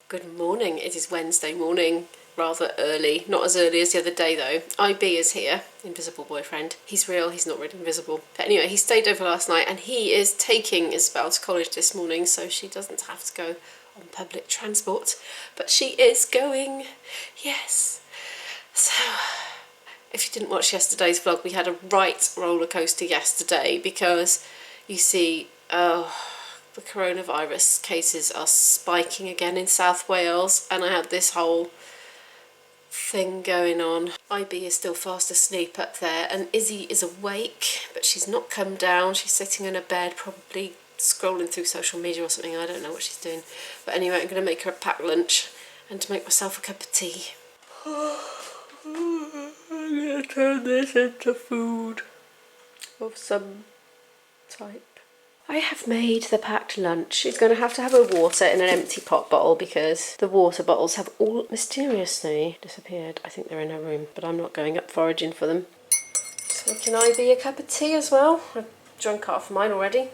Good morning. It is Wednesday morning, rather early. Not as early as the other day though. IB is here, invisible boyfriend. He's real, he's not really invisible. But anyway, he stayed over last night and he is taking Isabel to college this morning so she doesn't have to go on public transport. But she is going, yes. So, if you didn't watch yesterday's vlog, we had a right roller coaster yesterday because you see, the coronavirus cases are spiking again in South Wales and I had this whole thing going on. IB is still fast asleep up there and Izzy is awake but she's not come down. She's sitting in her bed probably scrolling through social media or something. I don't know what she's doing. But anyway, I'm going to make her a packed lunch and to make myself a cup of tea. I'm going to turn this into food of some type. I have made the packed lunch. She's going to have her water in an empty pop bottle because the water bottles have all mysteriously disappeared. I think they're in her room, but I'm not going up foraging for them. So can I be a cup of tea as well? I've drunk half of mine already.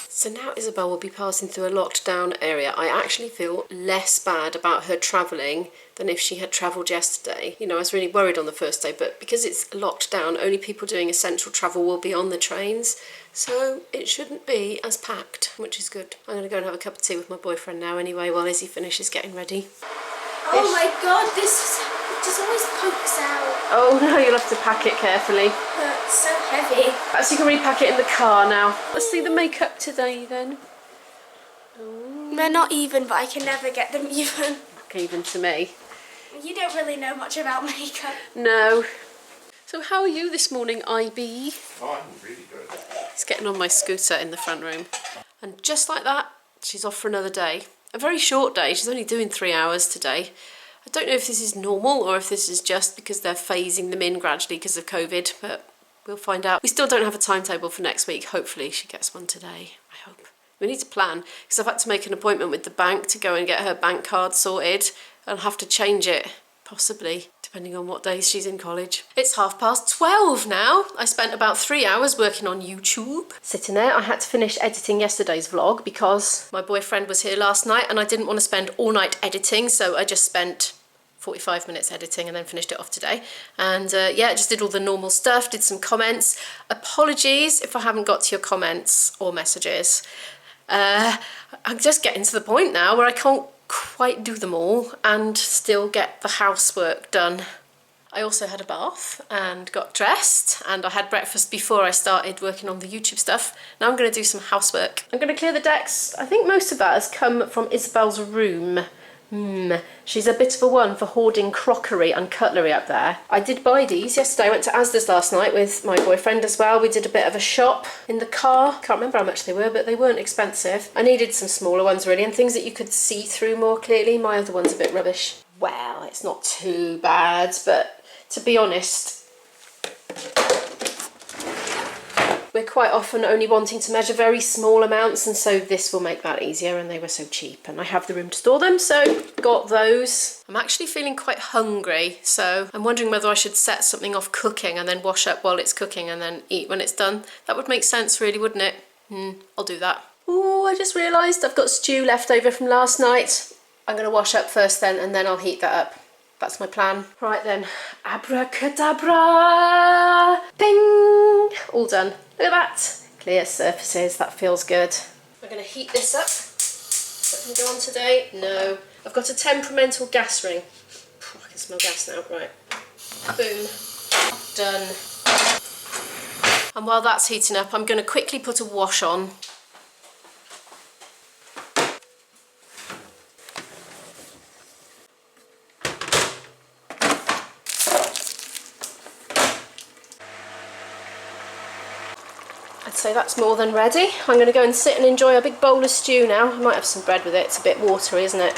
So now Isabel will be passing through a locked down area. I actually feel less bad about her travelling than if she had travelled yesterday. You know, I was really worried on the first day, but because it's locked down, only people doing essential travel will be on the trains. So it shouldn't be as packed, which is good. I'm going to go and have a cup of tea with my boyfriend now anyway while Izzy finishes getting ready. Oh my god, it just always pokes out. Oh no, you'll have to pack it carefully. It's so heavy. Perhaps you can repack it in the car now. Let's see the makeup today then. Oh. They're not even, but I can never get them even. Look even to me. You don't really know much about makeup. No. So how are you this morning, IB? Oh, I'm really good. He's getting on my scooter in the front room. And just like that, she's off for another day. A very short day. She's only doing 3 hours today. I don't know if this is normal or if this is just because they're phasing them in gradually because of COVID, but we'll find out. We still don't have a timetable for next week. Hopefully she gets one today, I hope. We need to plan because I've had to make an appointment with the bank to go and get her bank card sorted. I'll have to change it, possibly, depending on what days she's in college. It's 12:30 now. I spent about 3 hours working on YouTube. Sitting there, I had to finish editing yesterday's vlog because my boyfriend was here last night and I didn't want to spend all night editing, so I just spent 45 minutes editing and then finished it off today. And yeah, just did all the normal stuff, did some comments. Apologies if I haven't got to your comments or messages. I'm just getting to the point now where I can't quite do them all and still get the housework done. I also had a bath and got dressed and I had breakfast before I started working on the YouTube stuff. Now I'm going to do some housework. I'm going to clear the decks. I think most of that has come from Isabel's room. She's a bit of a one for hoarding crockery and cutlery up there. I did buy these yesterday. I went to Asda's last night with my boyfriend as well. We did a bit of a shop in the car. Can't remember how much they were, but they weren't expensive. I needed some smaller ones really and things that you could see through more clearly. My other one's a bit rubbish. Well, it's not too bad, but to be honest, we're quite often only wanting to measure very small amounts, and so this will make that easier, and they were so cheap and I have the room to store them, so got those. I'm actually feeling quite hungry, so I'm wondering whether I should set something off cooking and then wash up while it's cooking and then eat when it's done. That would make sense really, wouldn't it? I'll do that. Oh, I just realised I've got stew left over from last night. I'm going to wash up first then and then I'll heat that up. That's my plan. Right then, abracadabra, bing, all done. Look at that, clear surfaces, that feels good. I'm gonna heat this up. That can go on today. No, I've got a temperamental gas ring. I can smell gas now, right. Boom, done. And while that's heating up, I'm gonna quickly put a wash on. So that's more than ready. I'm going to go and sit and enjoy a big bowl of stew now. I might have some bread with it. It's a bit watery, isn't it?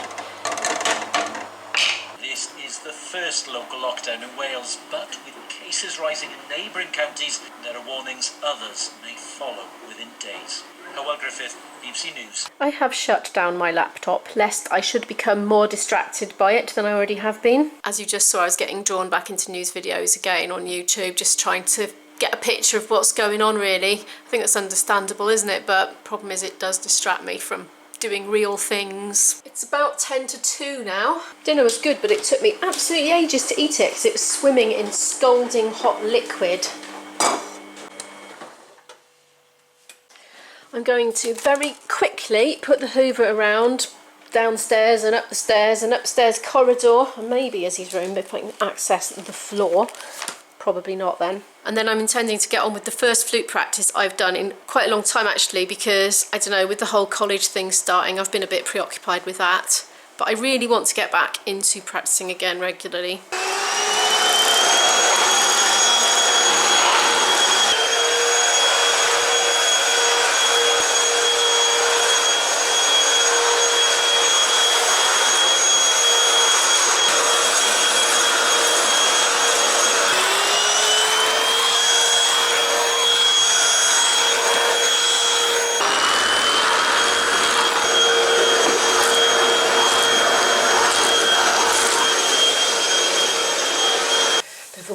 This is the first local lockdown in Wales, but with cases rising in neighbouring counties, there are warnings others may follow within days. Howell Griffith, BBC News. I have shut down my laptop lest I should become more distracted by it than I already have been. As you just saw, I was getting drawn back into news videos again on YouTube, just trying to get a picture of what's going on really. I think that's understandable, isn't it? But the problem is it does distract me from doing real things. It's about 10 to 2 now. Dinner was good, but it took me absolutely ages to eat it because it was swimming in scalding hot liquid. I'm going to very quickly put the Hoover around downstairs and up the stairs and upstairs corridor, and maybe Izzy's room if I can access the floor. Probably not then. And then I'm intending to get on with the first flute practice I've done in quite a long time actually, because I don't know, with the whole college thing starting, I've been a bit preoccupied with that. But I really want to get back into practicing again regularly.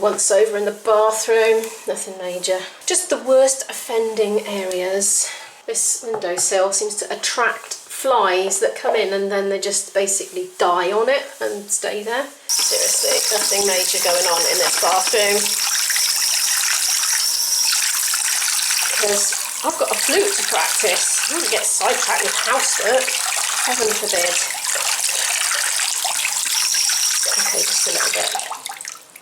Once over in the bathroom, nothing major. Just the worst offending areas. This windowsill seems to attract flies that come in and then they just basically die on it and stay there. Seriously, nothing major going on in this bathroom. Because I've got a flute to practice. I don't want to get sidetracked with housework. Heaven forbid. Okay, just a little bit.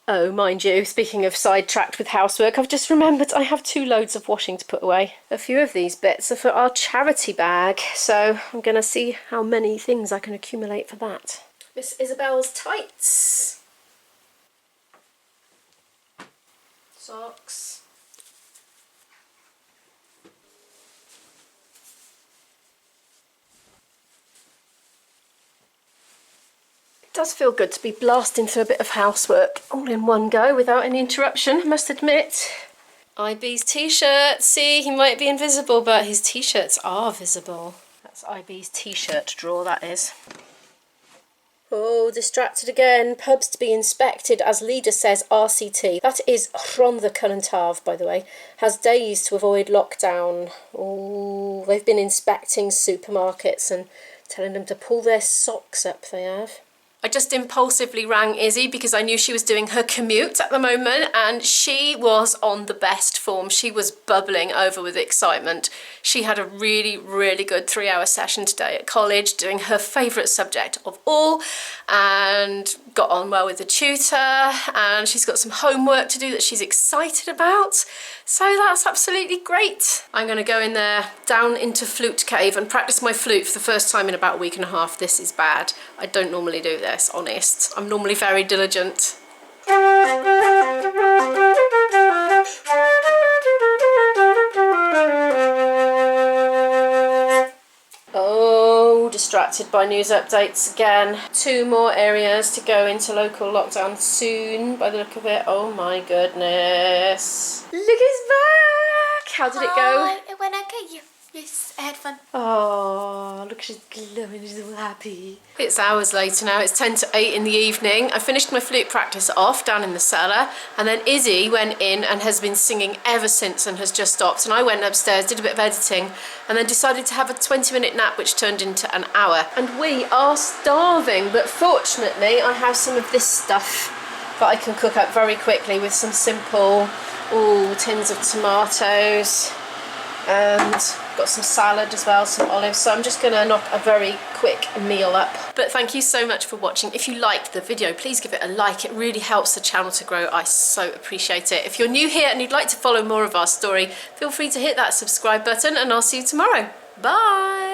Oh, mind you, speaking of sidetracked with housework, I've just remembered I have 2 loads of washing to put away. A few of these bits are for our charity bag, so I'm going to see how many things I can accumulate for that. Miss Isabel's tights. Socks. It does feel good to be blasting through a bit of housework all in one go without any interruption, I must admit. IB's t-shirt. See, he might be invisible, but his t-shirts are visible. That's IB's t-shirt drawer, that is. Oh, distracted again. Pubs to be inspected, as leader says RCT. That is Rhondda Cynon-Taf, by the way. Has days to avoid lockdown. Oh, they've been inspecting supermarkets and telling them to pull their socks up, they have. I just impulsively rang Izzy because I knew she was doing her commute at the moment and she was on the best form. She was bubbling over with excitement. She had a really, really good 3-hour session today at college doing her favourite subject of all and got on well with the tutor, and she's got some homework to do that she's excited about. So that's absolutely great. I'm going to go in there, down into Flute Cave and practice my flute for the first time in about a week and a half. This is bad. I don't normally do this, honest. I'm normally very diligent. Oh, distracted by news updates again. 2 more areas to go into local lockdown soon, by the look of it. Oh my goodness. Look, he's back! How did it go? It went okay. Yes, I had fun. Oh, look, she's glowing, she's all happy. It's hours later now, it's 10 to 8 in the evening. I finished my flute practice off down in the cellar, and then Izzy went in and has been singing ever since and has just stopped. And I went upstairs, did a bit of editing, and then decided to have a 20-minute nap, which turned into an hour. And we are starving, but fortunately I have some of this stuff that I can cook up very quickly with some simple, tins of tomatoes, and got some salad as well, some olives, so I'm just gonna knock a very quick meal up. But thank you so much for watching. If you liked the video, please give it a like. It really helps the channel to grow. I so appreciate it. If you're new here and you'd like to follow more of our story, feel free to hit that subscribe button, and I'll see you tomorrow. Bye.